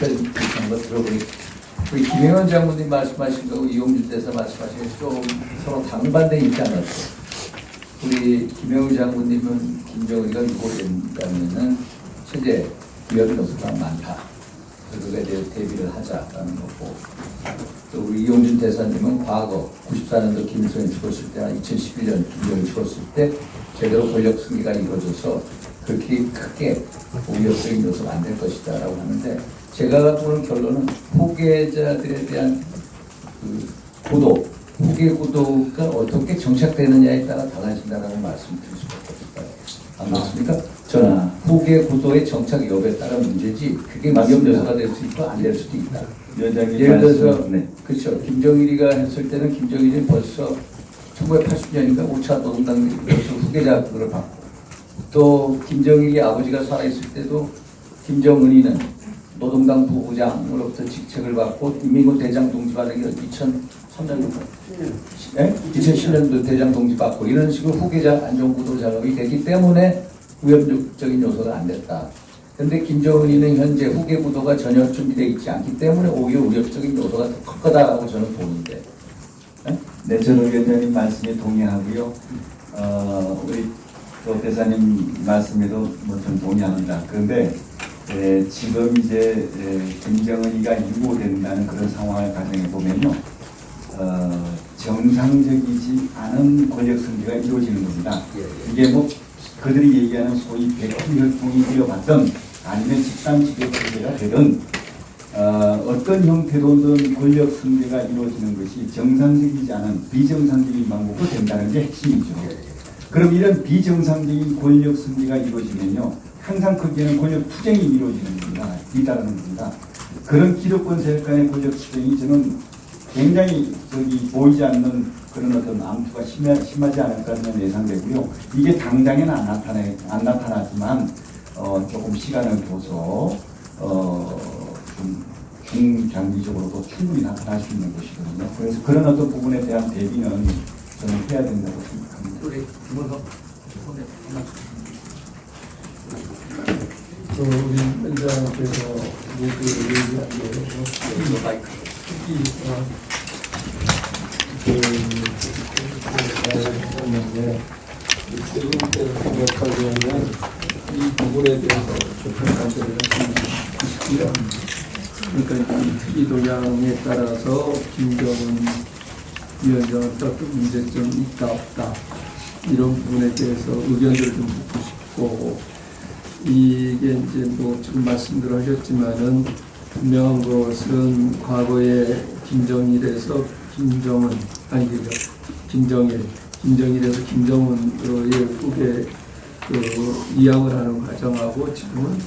한번 들어보니 우리 김영현 장군님 말씀하신 거고 이용준 대사 말씀하신 게 좀 서로 당반대 입장이었어요. 우리 김영현 장군님은 김정은이가 유보된다면은 현재 위협 요소가 많다. 그거에 대해 대비를 하자라는 거고, 또 우리 이용준 대사님은 과거 94년도 김일성이 죽었을 때나 2011년 김정일이 죽었을 때 제대로 권력 승계가 이루어져서 그렇게 크게 위협적인 요소가 안 될 것이다 라고 하는데, 제가 보는 결론은 후계자들에 대한 그 구도, 후계 구도가 어떻게 정착되느냐에 따라 달라진다라고 말씀드릴 수밖에 없을까요? 안 맞습니까? 저는 후계 구도의 정착 여부에 따라 문제지, 그게 위협 요소가 될 수 있고 안 될 수도 있다. 예를 들어서 그렇죠. 김정일이가 했을 때는 김정일이 벌써 1980년인가 5차 노동당에서 후계자 그걸 받고, 또 김정일이 아버지가 살아있을 때도 김정은이는 노동당 부부장으로부터 직책을 받고 인민군 대장 동지 받은 게 2003년인가? 2010년도 대장 동지 받고, 이런 식으로 후계자 안정구도 작업이 됐기 때문에 위협적인 요소가 안 됐다. 그런데 김정은이는 현재 후계 구도가 전혀 준비되어 있지 않기 때문에 오히려 위협적인 요소가 더 클 거다라고 저는 보는데. 네, 저는 위원장님 말씀에 동의하고요. 우리 또 대사님 말씀에도 좀 동의합니다. 그런데 지금 이제 김정은이가 유보된다는 그런 상황을 가정해 보면요, 정상적이지 않은 권력 승계가 이루어지는 겁니다. 이게 뭐 그들이 얘기하는 소위 백혈통이 되어봤던 아니면 집단지배 체제가 되든 어떤 형태로든 권력 승계가 이루어지는 것이 정상적이지 않은 비정상적인 방법으로 된다는 게 핵심이죠. 그럼 이런 비정상적인 권력 승계가 이루어지면요, 항상 거기에는 권력 투쟁이 이루어지는 겁니다. 뒤따르는 겁니다. 그런 기득권 세력 간의 권력 투쟁이 저는 굉장히 보이지 않는 그런 어떤 암투가 심하지 않을까는 예상되고요. 이게 당장에는 안 나타나지만 조금 시간을 둬서 좀 중장기적으로도 충분히 나타날 수 있는 것이거든요. 그래서 그런 어떤 부분에 대한 대비는 저는 해야 된다고 생각합니다. 우리 김원석 우리 원장께서 모두 얘기한 대로 했는데, 지금 생각하기에는 이 부분에 대해서 조평가들을 하시고요. 그러니까 이 특이 동향에 따라서 김정은 위원장은 어떤 문제점이 있다 없다, 이런 부분에 대해서 의견들을 좀 묻고 싶고, 이게 이제 뭐 지금 말씀들 하셨지만은 분명한 것은 과거에 김정일에서 김정은, 아니 그죠, 김정일에서 김정은의 후계 이양을 하는 과정하고 지금은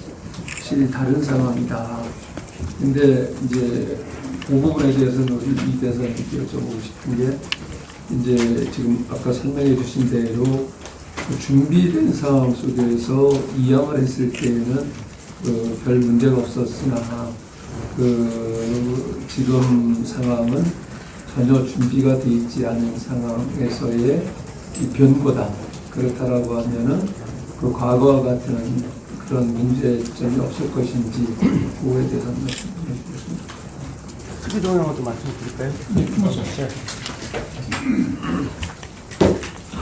확실히 다른 상황이다. 근데 이제 그 부분에 대해서는 우리 이 대사님께 여쭤보고 싶은 게, 이제 지금 아까 설명해 주신 대로 준비된 상황 속에서 이양을 했을 때에는 별 문제가 없었으나 지금 상황은 전혀 준비가 되어 있지 않은 상황에서의 이 변고다. 그렇다라고 하면은 그 과거와 같은 그런 문제점이 없을 것인지 그거에 대해서 말씀해 주겠습니다. 특이 동향을 좀 말씀드릴까요?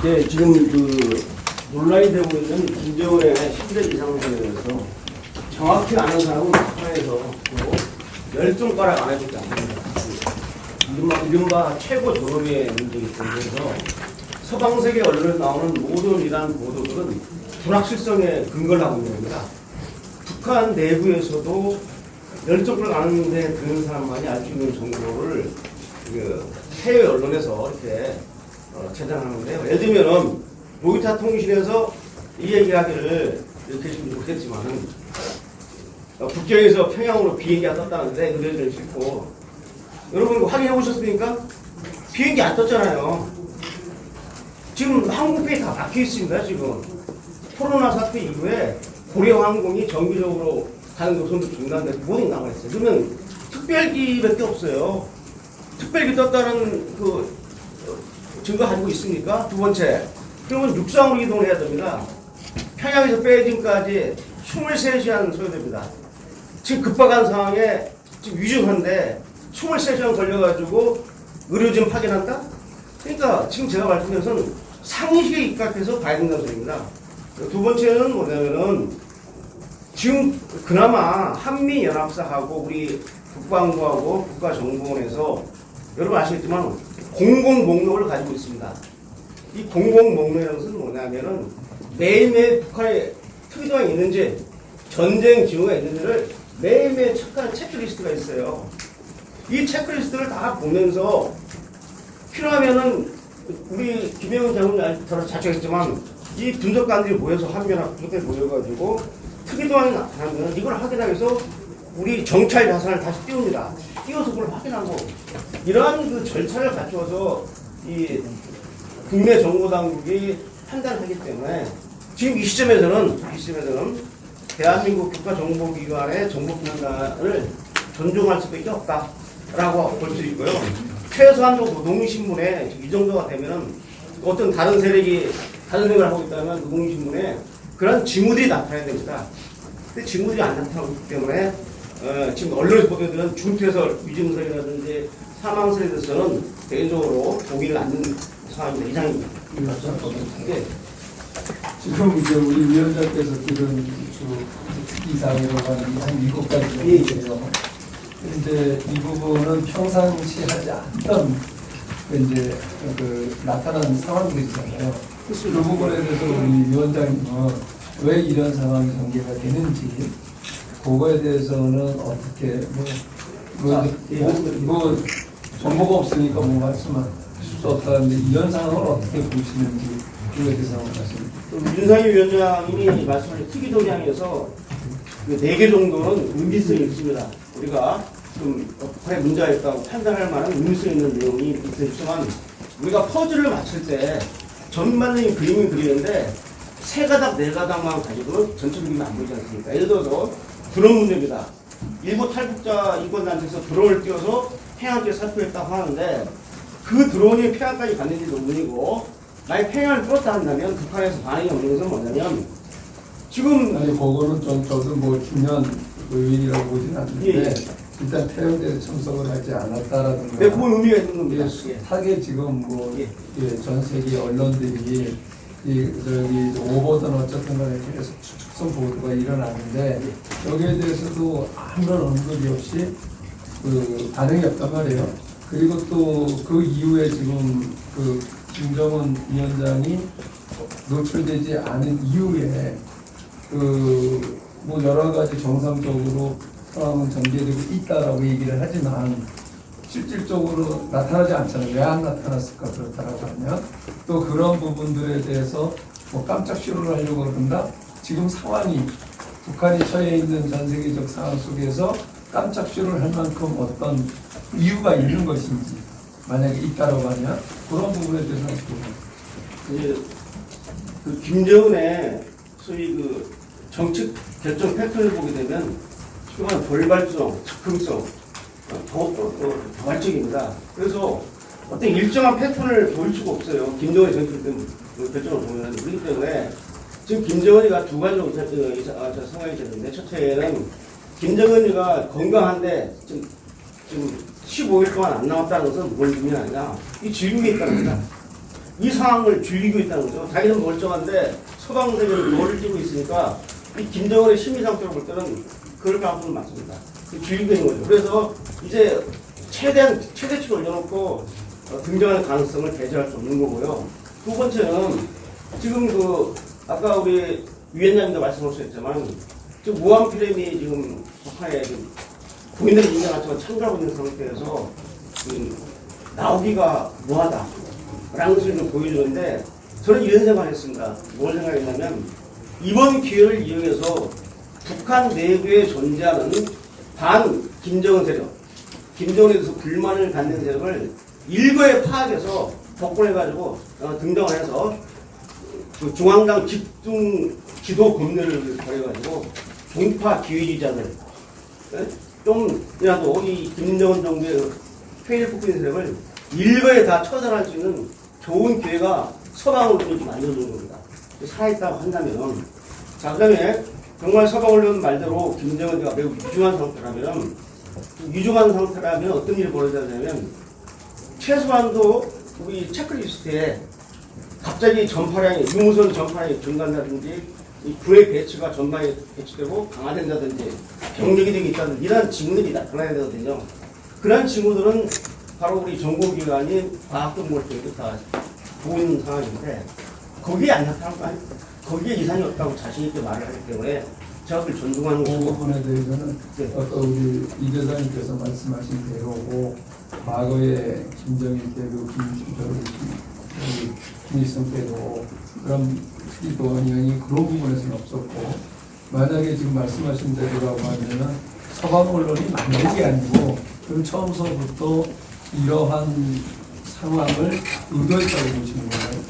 네, 지금 논란이 되고 있는 김정은의 실제 이상선에 대해서 정확히 아는 사람은 북한에서 열정가락 안 해주지 않습니다. 이른바 최고 존엄의 문제이기 때문에 서방 세계 언론에 나오는 모든 이러한 보도들은 불확실성에 근거를 하고 있는 겁니다. 북한 내부에서도 열정가락 아는데 그런 사람만이 알 수 있는 정보를 해외 언론에서 이렇게 제작하는데요. 예를 들면은 로이터 통신에서 이 얘기하기를 이렇게 했으면 좋겠지만은 북경에서 평양으로 비행기가 떴다는데 의뢰를 싣고, 여러분 확인해 보셨습니까? 비행기 안 떴잖아요. 지금 항공편이 다 막혀 있습니다. 지금 코로나 사태 이후에 고려항공이 정기적으로 가는 노선도 중단되고 모두 나와 있어요. 그러면 특별기밖에 없어요. 특별기 떴다는 증거 가지고 있습니까? 두 번째, 그러면 육상으로 이동을 해야 됩니다. 평양에서 베이징까지 23시간 소요됩니다. 지금 급박한 상황에 지금 위중한데 23시간 걸려가지고 의료진 파견한다? 그러니까 지금 제가 말씀드린 것은 상식에 입각해서 봐야 된다는 소리입니다. 두 번째는 뭐냐면은 지금 그나마 한미연합사하고 우리 국방부하고 국가정보원에서 여러분 아시겠지만 공공 목록을 가지고 있습니다. 이 공공 목록이라는 것은 뭐냐면은 매일매일 북한에 특이도가 있는지 전쟁 징후가 있는지를 매일매일 체크하는 체크리스트가 있어요. 이 체크리스트를 다 보면서 필요하면은 우리 김영훈 장군이 자주 했지만 이 분석관들이 모여서 한미연합 부대 모여가지고 특이도안이 나타나면 이걸 확인하기 위해서 우리 정찰 자산을 다시 띄웁니다. 띄워서 그걸 확인하고 이러한 그 절차를 갖추어서 이 국내 정보당국이 판단하기 때문에 지금 이 시점에서는 대한민국 국가정보기관의 정보판단을 존중할 수밖에 없다라고 볼 수 있고요. 최소한도 노동신문에 이 정도가 되면은 어떤 다른 세력이 다른 생각을 하고 있다면 노동신문에 그런 징후들이 나타나야 됩니다. 근데 징후들이 안 나타나고 있기 때문에 지금 언론 보도들은 중퇴설, 위증설이라든지 사망설에 대해서는 개인적으로 동의를 않는 상황입니다. 이상입니다. 네. 지금 이제 우리 위원장께서 들은 특기사항이라고 하는 한 7가지가 예. 있어요. 이제 이 부분은 평상시 하지 않던 이제 나타난 상황들이잖아요. 그 부분에 대해서 우리 위원장님은 왜 이런 상황이 전개가 되는지 그거에 대해서는 어떻게 뭐 정보가 없으니까 뭐 말씀할 수 없다는데 이런 상황을 어떻게 보시는지 그거에 대해서 한번 말씀해 주세요. 윤상희 위원장님이 말씀하신 특이도량에서 그 4개 정도는 의미성이 있습니다. 우리가 좀 북한에 문제가 있다고 판단할 만한 의미성 있는 내용이 있지만 우리가 퍼즐을 맞출 때 전반적인 그림을 그리는데 3가닥, 4가닥만 가지고는 전체 그림이 안 보이지 않습니까? 예를 들어서 드론 문제입니다. 일부 탈북자 인권단체에서 드론을 띄워서 평양지에 살포했다고 하는데 그 드론이 평양까지 갔는지 논문이고 만약 평양을 뚫었다 한다면 북한에서 반응이 없는 것은 뭐냐면 지금 아니 그거는 저도 뭐 중요한 요인이라고 보진 않는데 예. 일단 태연대에 참석을 하지 않았다라든가 네, 그건 의미가 있는 겁니다. 예, 타겟 지금 뭐 전 세계 언론들이 저기 오보든 어쨌든 간에 계속 축сон 보도가 일어나는데 여기에 대해서도 아무런 언급이 없이 그 반응이 없단 말이에요. 그리고 또 그 이후에 지금 그 김정은 위원장이 노출되지 않은 이후에 그 뭐 여러 가지 정상적으로 상황은 전개되고 있다라고 얘기를 하지만 실질적으로 나타나지 않잖아요. 왜 안 나타났을까 그렇다라고 하면 또 그런 부분들에 대해서 뭐 깜짝 쇼를 하려고 그런다. 지금 상황이 북한이 처해 있는 전 세계적 상황 속에서 깜짝 쇼를 할 만큼 어떤 이유가 있는 것인지 만약에 있다라고 하면 그런 부분에 대해서 이제 그 김정은의 소위 그 정책 결정 패턴을 보게 되면 필요한 돌발성, 즉흥성, 다발적입니다. 그래서 어떤 일정한 패턴을 보일 수가 없어요. 김정은의 정책 결정을 보면. 그렇기 때문에 지금 김정은이가 2가지로 상황이 되는데 첫째는 김정은이가 건강한데 지금 15일 동안 안 나왔다는 것은 뭘 의미하냐. 이 즐기고 있다는 겁니다. 이 상황을 즐기고 있다는 거죠. 자기는 멀쩡한데 서방 세계를 노를 띄고 있으니까 이 김정은의 심리 상태로 볼 때는 그럴 가능성은 많습니다. 즐기고 있는 거죠. 그래서 이제 최대치로 올려놓고 등장하는 가능성을 배제할 수 없는 거고요. 두 번째는 지금 그 아까 우리 위원장님도 말씀하셨지만 지금 우한 필름이 지금 북한에 국민들이 인정하지만 참가하고 있는 상태에서 나오기가 뭐하다라는 것을 좀 보여주는데 저는 이런 생각을 했습니다. 뭘 생각했냐면 이번 기회를 이용해서 북한 내부에 존재하는 반 김정은 세력, 김정은에 대해서 불만을 갖는 세력을 일거에 파악해서 복권해가지고 등장을 해서 그 중앙당 집중 기도 검열을 벌여가지고 종파 기회주의자들 좀이라도 이 김정은 정부의 회의를 뽑힌 세력을 일거에 다 처단할 수 있는 좋은 기회가 서방으로 좀 만들어주는 겁니다. 살아있다고 한다면 자 그다음에 정말 서방언론 말대로 김정은이가 매우 유중한 상태라면 어떤 일이 벌어지냐면 최소한도 우리 체크리스트에 갑자기 유무선 전파량이 증가한다든지 이 부의 배치가 전방에 배치되고 강화된다든지 병력이 되게 있다든지 이런 징후들이 나타나야 되거든요. 그런 징후들은 바로 우리 정보기관인 과학동물 쪽에도 다 좋은 상황인데 거기에 안 나타난 거 아니에요? 거기에 이상이 없다고 자신 있게 말을 하기 때문에 제가 그걸 존중하는 그 것이고 부분에 대해서는 네. 아까 우리 이 대사님께서 말씀하신 대로고 과거에 김정일 때도 김일성 때도 그런 특이도원령이 그런 부분에서는 없었고 만약에 지금 말씀하신 대로라고 하면은 서방 언론이 만든 게 아니고 그럼 처음서부터 이러한 상황을 의도했다고 보시는 거예요,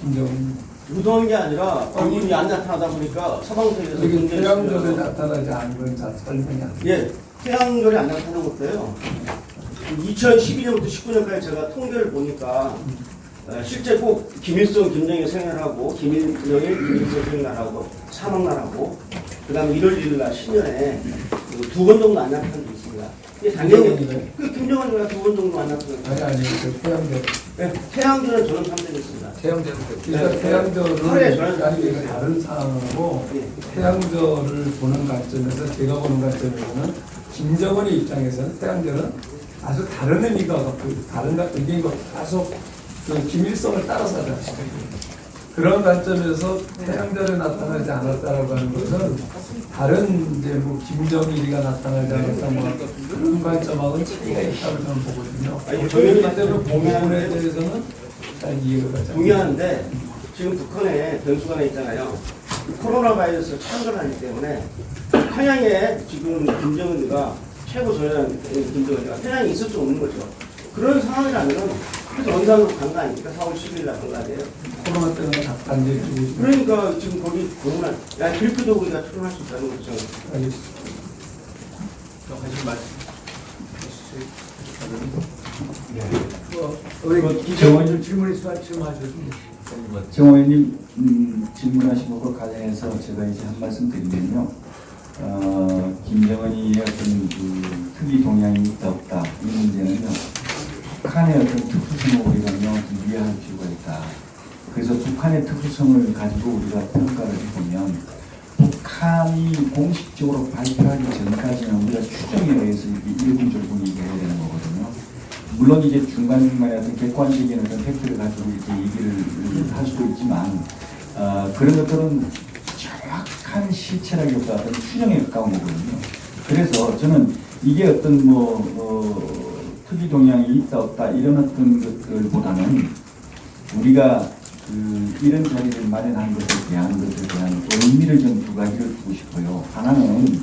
김정은. 의도한 게 아니라 본인이 안 나타나다 보니까 서방서에서 이게 태양절에 나타나지 않은 건 설명이 안 돼요. 예, 태양절이 안 나타나는 것도요. 2012년부터 19년까지 제가 통계를 보니까 실제 꼭 김일성, 김정일 생일하고 김정일, 김일성 생일날하고 사망날하고 그다음에 1월 1일 날 신년에 2번 정도 안 나타난 게 있습니다. 이게 당연히 그 김정은이가 2번 정도 안 나타났어요. 아니 그 태양절. 네, 태양절은 저는 참석했습니다. 태양절 그러니까 네. 태양절은 하루에 저는 아니 이게 다른 상황이고 네. 태양절을 보는 관점에서 제가 보는 관점에서는 김정은의 입장에서는 태양절은 아주 다른 의미가 다른 의미인 것 다소 그 김일성을 따라서 하잖아요. 그런 관점에서 태양절에 나타나지 않았다라고 하는 것은 다른 이제 뭐 김정일이가 나타나지 않았다 뭐 그런 관점하고는 차이가 있다고 저는 보거든요. 아니, 그렇기 저희는 때문에 그 부분에 대해서는 잘 이해가 가지 않습니다. 동의하는데 지금 북한에 변수가 하나 있잖아요. 코로나 바이러스 창궐하기 때문에 평양에 지금 김정은이가 최고 전략 김정은이가 평양에 있을 수 없는 거죠. 그런 상황이라면은 그래서 원산으로 간 거 아닙니까? 4월 10일 날 간 거 아니에요? 코로나 때문에 단계 주고 그러니까 지금 거기 코로나, 그렇게도 우리가 출연할 수 있다는 거죠. 알겠습니다. 하신 말씀 우리 정원님 질문하셨습니다. 정 의원님 질문하신 것과 관련해서 제가 이제 한 말씀 드리면요. 김정은이의 어떤 그 특이 동향이 있다 없다 이 문제는요. 북한의 어떤 특수성을 우리가 명확히 이해할 필요가 있다. 그래서 북한의 특수성을 가지고 우리가 평가를 해보면 북한이 공식적으로 발표하기 전까지는 우리가 추정에 의해서 이렇게 일분절분 얘기해야 되는 거거든요. 물론 이제 중간중간에 어떤 객관적인 어떤 팩트를 가지고 이렇게 얘기를 할 수도 있지만 그런 것들은 정확한 실체라기보다 어떤 추정에 가까운 거거든요. 그래서 저는 이게 어떤 특이 동향이 있다 없다 이런 어떤 것들보다는 우리가 이런 자리를 마련한 것에 대한 의미를 좀 두 가지를 두고 싶어요. 하나는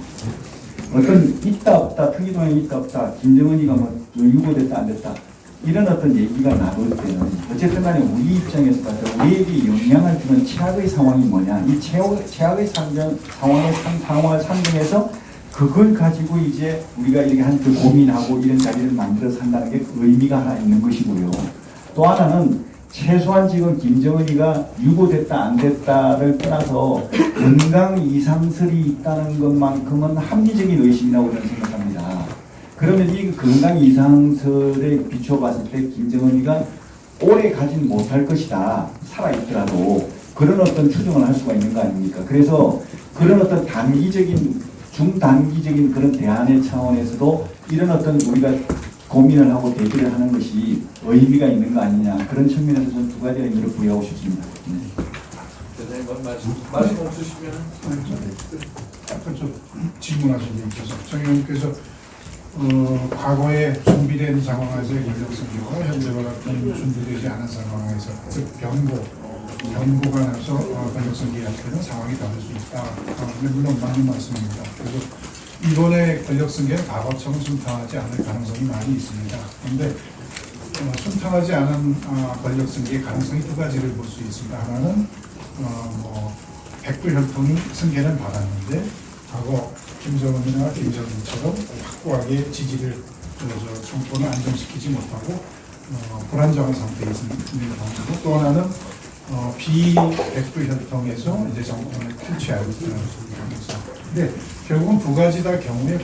어떤 있다 없다 특이 동향이 있다 없다 김정은이가 뭐 유고됐다 안 됐다 이런 어떤 얘기가 나올 때는 어쨌든 간에 우리 입장에서 봤을 때 우리에게 영향을 주는 최악의 상황이 뭐냐 이 최악의 상황을 상정해서 그걸 가지고 이제 우리가 이렇게 한테 고민하고 이런 자리를 만들어서 한다는 게 의미가 하나 있는 것이고요. 또 하나는 최소한 지금 김정은이가 유고됐다 안 됐다를 떠나서 건강 이상설이 있다는 것만큼은 합리적인 의심이라고 저는 생각합니다. 그러면 이 건강 이상설에 비춰봤을 때 김정은이가 오래 가진 못할 것이다. 살아있더라도 그런 어떤 추정을 할 수가 있는 거 아닙니까? 그래서 그런 어떤 중단기적인 그런 대안의 차원에서도 이런 어떤 우리가 고민을 하고 대비를 하는 것이 의미가 있는 거 아니냐 그런 측면에서 저는 두 가지 의미를 부여하고 싶습니다. 대단히 말씀 없으시면 아까 저 질문하신 분께서 정 의원께서 과거에 준비된 상황에서의 권력성교가 현재와 같은 준비되지 않은 상황에서 즉 변고가 나서 권력성기 약되는 상황이 다를 수 있다. 물론 맞는 말씀입니다. 그래서 이번에 권력성기는 과거처럼 순탄하지 않을 가능성이 많이 있습니다. 그런데 순탄하지 않은 권력성기의 가능성이 두 가지를 볼 수 있습니다. 하나는 백두혈통이 승계는 받았는데 과거 김정은이나 김정은처럼 확고하게 지지를 정권을 안정시키지 못하고 불안정한 상태에 있는 방식이고 또 하나는 비백두혈통에서 이제 정권을 탈취하고 있다는 가능성. 근데 결국은 두 가지 다 경우에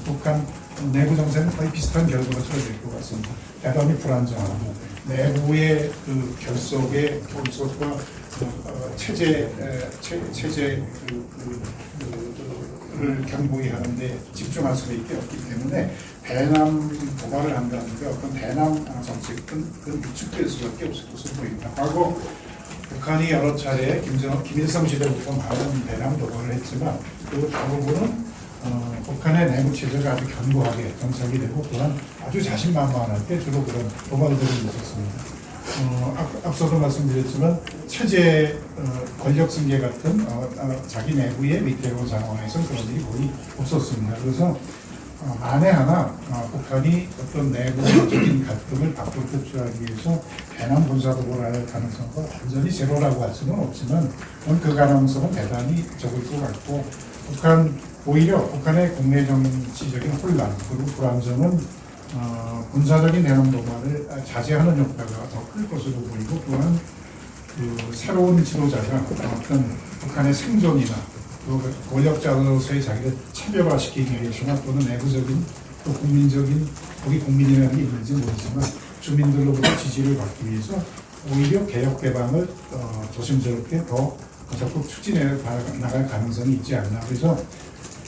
북한 내부 정세는 거의 비슷한 결과가 처해질 것 같습니다. 대단히 불안정하고 내부의 그 결속의 결속과 체제를 견고히 하는데 집중할 수밖에 없기 때문에 대남 도발을 한다는 게 어떤 대남 정책은 위축될 수밖에 없을 것으로 보입니다. 과거 북한이 여러 차례 김일성 시대부터 많은 대남 도발을 했지만 그 대부분은 북한의 내부 체제가 아주 견고하게 정착이 되고 또한 아주 자신만만할 때 주로 그런 도발들이 있었습니다. 앞서도 말씀드렸지만 체제 권력 승계 같은 자기 내부의 위태로운 상황에서 그런 일이 거의 없었습니다. 그래서 만에 하나 북한이 어떤 내부적인 갈등을 밖으로 표출하기 위해서 대남 군사도발을 할 가능성과 완전히 제로라고 할 수는 없지만 그 가능성은 대단히 적을 것 같고 오히려 북한의 국내 정치적인 혼란 그리고 불안정은 군사적인 대남 도발을 자제하는 효과가 더 클 것으로 보이고 또한 그 새로운 지도자가 어떤 북한의 생존이나 또 권력자로서의 자기를 차별화시키기 위해서나 또는 내부적인 또 국민적인 거기 국민이라는 게 있는지 모르지만 주민들로부터 지지를 받기 위해서 오히려 개혁 개방을 조심스럽게 더 적극 추진해 나갈 가능성이 있지 않나. 그래서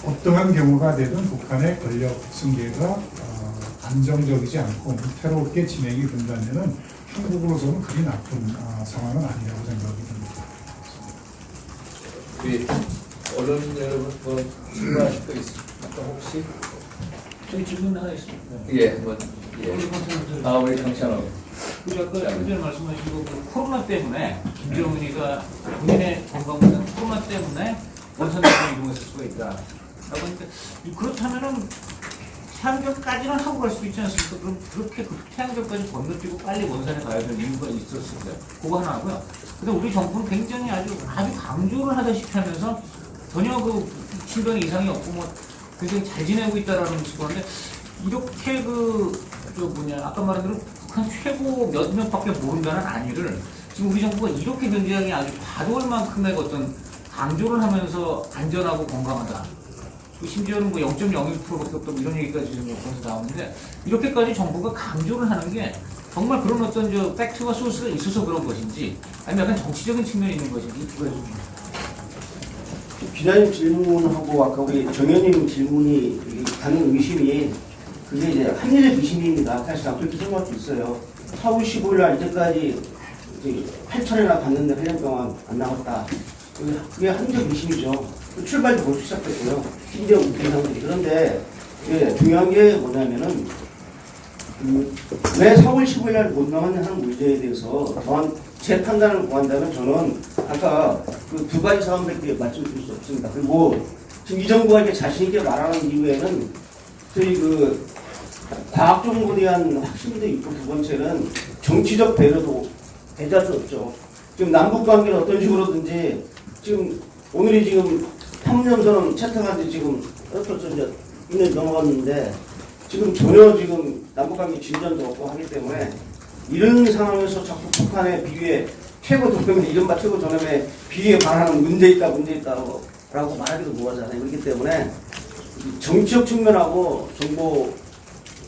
어떠한 경우가 되든 북한의 권력 승계가 안정적이지 않고 위태롭게 진행이 된다면 한국으로서는 그리 나쁜 상황은 아니라고 생각이 듭니다. 우리 언론 여러분 뭐 질문하실 거 있습니까? 혹시? 저희 질문 하나 있습니다. 예, 우리 정찬호. 우리 아까 전에 말씀하신 거 코로나 때문에 김정은이가 본인의 건강보다는 코로나 때문에 원산대로 이동했을 수가 있다. 라고 하니까 그렇다면은 태양절까지는 하고 갈 수 있지 않습니까? 그럼 그렇게 태양절까지 건너뛰고 빨리 원산에 가야 되는 이유가 있었을까요? 그거 하나 하고요. 근데 우리 정부는 굉장히 아주 강조를 하다시피 하면서 전혀 그 신변에 이상이 없고 뭐 굉장히 잘 지내고 있다라는 식으로 하는데 이렇게 아까 말한 대로 북한 최고 몇 명밖에 모른다는 안위를 지금 우리 정부가 이렇게 굉장히 아주 과도할 만큼의 어떤 강조를 하면서 안전하고 건강하다. 심지어는 뭐 0.01%밖에 없다고 이런 얘기까지 지금 여기서 나오는데 이렇게까지 정부가 강조를 하는 게 정말 그런 어떤 팩트와 소스가 있어서 그런 것인지 아니면 약간 정치적인 측면이 있는 것인지 두 가지 좀. 기자님 질문하고 아까 우리 정현님 질문이 갖는 의심이 그게 이제 합리적 의심입니다. 사실 그렇게 생각할 수 있어요. 4월 15일 날 이때까지 8천이나 갔는데 1년 동안 안 나왔다. 그게 합리적 의심이죠. 출발도 벌써 시작했고요. 심지어 웃긴 상들이. 그런데 중요한 게 뭐냐면은 왜 4월 15일 날 못 나왔냐 하는 문제에 대해서 제 판단을 구한다면 저는 아까 그 두 가지 사안밖에 말씀드릴 수 없습니다. 그리고 지금 이 정부가 이렇게 자신있게 말하는 이유에는 저희 그 과학 정보에 대한 확신도 있고 두 번째는 정치적 배려도 배제할 수 없죠. 지금 남북 관계는 어떤 식으로든지 지금 오늘이 지금 판문점선언 채택한 지 지금 이제 2년 넘어갔는데 지금 전혀 지금 남북관계 진전도 없고 하기 때문에 이런 상황에서 자꾸 북한의 비위에 최고 독점의 이른바 최고 전염에 비위에 반하는 문제 있다라고 말하기도 뭐하잖아요. 그렇기 때문에 정치적 측면하고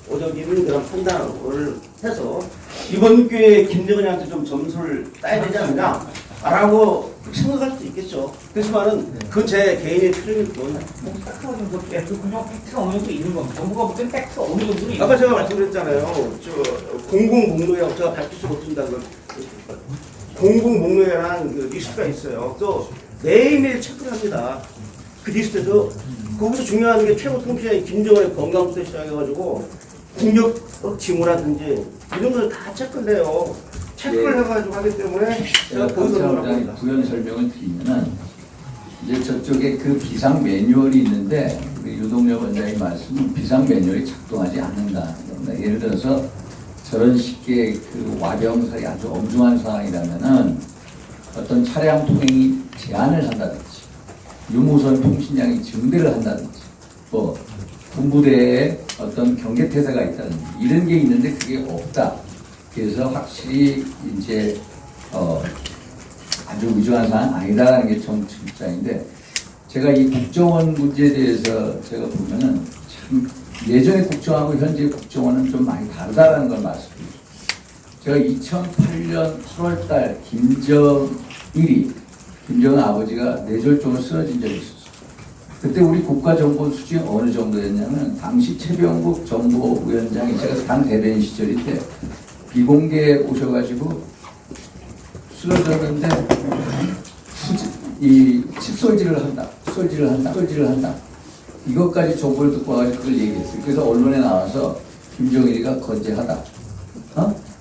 정보적인 그런 판단을 해서 이번 기회에 김정은한테 좀 점수를 따야 되지 않느냐라고 생각할 수도 있겠죠. 그렇지만은 그건 제 개인의 추론이거든요. 팩트가 좀 그렇게 그냥 팩트가 어느 정도 있는 겁니다. 정부가 볼 때는 팩트가 어느 정도 있는 아까 제가 말씀드렸잖아요. 공공 목록이라고 제가 밝힐 수 없습니다. 공공 목록이라는 그 리스트가 있어요. 또 매일매일 체크를 합니다. 그 리스트에서 거기서 중요한 게 최고 통치자인 김정은의 건강부터 시작해가지고 국력 징후라든지 이런 걸 다 체크를 해요. 체크를 해가지고 하기 때문에 제가 거기서 감사합니다. 부연 설명을 드리면은 이제 저쪽에 그 비상 매뉴얼이 있는데 우리 유동엽 원장의 말씀은 비상 매뉴얼이 작동하지 않는다. 그러니까 예를 들어서 저런 식의 그 와병사의 아주 엄중한 상황이라면은 어떤 차량 통행이 제한을 한다든지 유무선 통신량이 증대를 한다든지 뭐 군부대에 어떤 경계태세가 있다든지 이런 게 있는데 그게 없다. 그래서 확실히 이제 아주 위중한 상황 아니다라는 게 정치 입장인데 제가 이 국정원 문제에 대해서 제가 보면은 참 예전의 국정원하고 현재의 국정원은 좀 많이 다르다는 걸 말씀드립니다. 제가 2008년 8월달 김정은 아버지가 뇌졸중으로 쓰러진 적이 있었어요. 그때 우리 국가정보 수준이 어느 정도였냐면 당시 최병국 정보위원장이 제가 당 대변인 시절일 때 비공개에 오셔가지고 쓰러졌는데 이 칫솔질을 한다. 이것까지 정보를 듣고 와가지고 그걸 얘기했어요. 그래서 언론에 나와서 김정일이가 건재하다.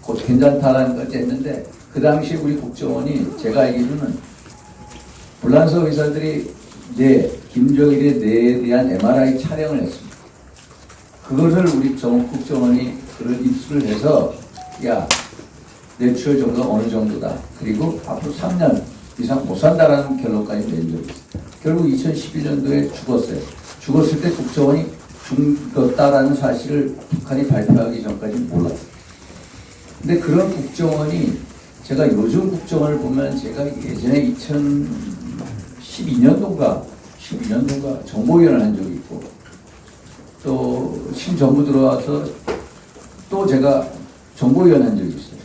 곧 괜찮다라는 것까지 했는데 그 당시에 우리 국정원이 제가 알기로는 불란서 의사들이 김정일의 뇌에 대한 MRI 촬영을 했습니다. 그것을 우리 국정원이 그걸 입수를 해서 뇌출혈 정도가 어느 정도다. 그리고 앞으로 3년 이상 못 산다라는 결론까지 낸 적이 있어요. 결국 2011년도에 죽었어요. 죽었을 때 국정원이 죽었다라는 사실을 북한이 발표하기 전까지 몰랐어요. 근데 그런 국정원이 제가 요즘 국정원을 보면 제가 예전에 2012년도인가 정보위원을 한 적이 있고 또 신정부 들어와서 또 제가 정보위원 한 적이 있어요.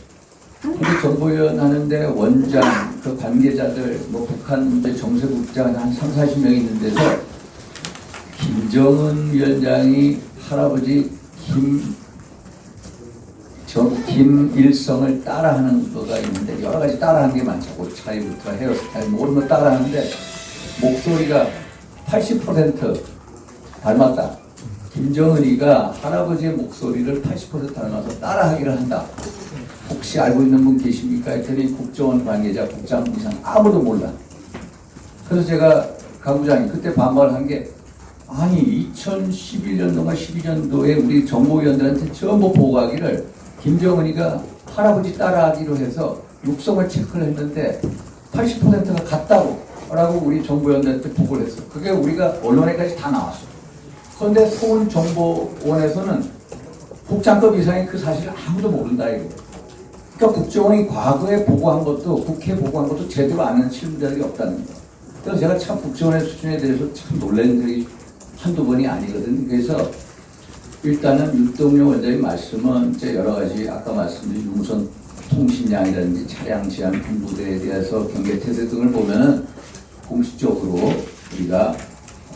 근데 정보위원 하는데 원장, 그 관계자들, 북한 문제 정세국장 한 30-40명 있는 데서 김정은 위원장이 할아버지 김일성을 따라하는 거가 있는데 여러 가지 따라하는 게 많죠. 옷차림부터 헤어스타일 모든 거 따라하는데 목소리가 80% 닮았다. 김정은이가 할아버지의 목소리를 80% 닮아서 따라하기를 한다. 혹시 알고 있는 분 계십니까? 했더니 국정원 관계자, 국장 이상 아무도 몰라. 그래서 제가 강 부장이 그때 반발한 게 아니 2011년도가 12년도에 우리 정보위원들한테 전부 보고하기를 김정은이가 할아버지 따라하기로 해서 육성을 체크를 했는데 80%가 같다고 라고 우리 정보위원들한테 보고를 했어. 그게 우리가 언론에까지 다 나왔어. 그런데 서울정보원에서는 국장급 이상의 그 사실을 아무도 모른다 이거. 그러니까 국정원이 과거에 보고한 것도 국회에 보고한 것도 제대로 아는 실무자들이 없다는 거. 그래서 제가 참 국정원의 수준에 대해서 참 놀란 적이 한두 번이 아니거든. 그래서 일단은 윤동료 원장의 말씀은 이제 여러 가지 아까 말씀드린 유무선 통신량이라든지 차량 제한 군부대에 대해서 경계 태세 등을 보면은 공식적으로 우리가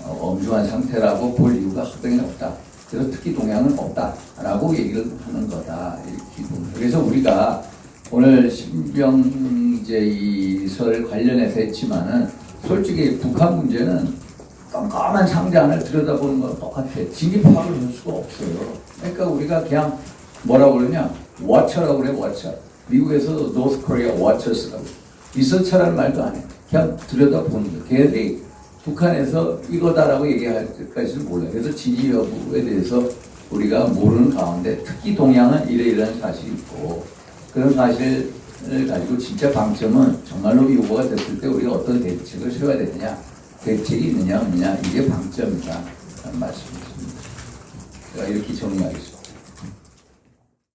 엄중한 상태라고 볼 이유가 합당히 없다. 그래서 특히 동향은 없다라고 얘기를 하는 거다. 이렇게 봅니다. 그래서 우리가 오늘 신병제 이설 관련해서 했지만은 솔직히 북한 문제는 깜깜한 상자 안을 들여다보는 거랑 똑같아. 진입 파악을 할 수가 없어요. 그러니까 우리가 그냥 뭐라고 그러냐? 워처라고 그래, 워처. 미국에서도 노스 코리아 워처스라고. 리서처라는 말도 안 해. 그냥 들여다보는 거예요. 걔네들이 북한에서 이거다라고 얘기할 때까지는 몰라요. 그래서 진위 여부에 대해서 우리가 모르는 가운데 특히 동향은 이러이러한 사실이 있고 그런 사실을 가지고 진짜 방점은 정말로 요구가 됐을 때 우리가 어떤 대책을 세워야 되느냐, 대책이 있느냐 없느냐 이게 방점이다 라는 말씀이십니다. 제가 이렇게 정리하겠습니다.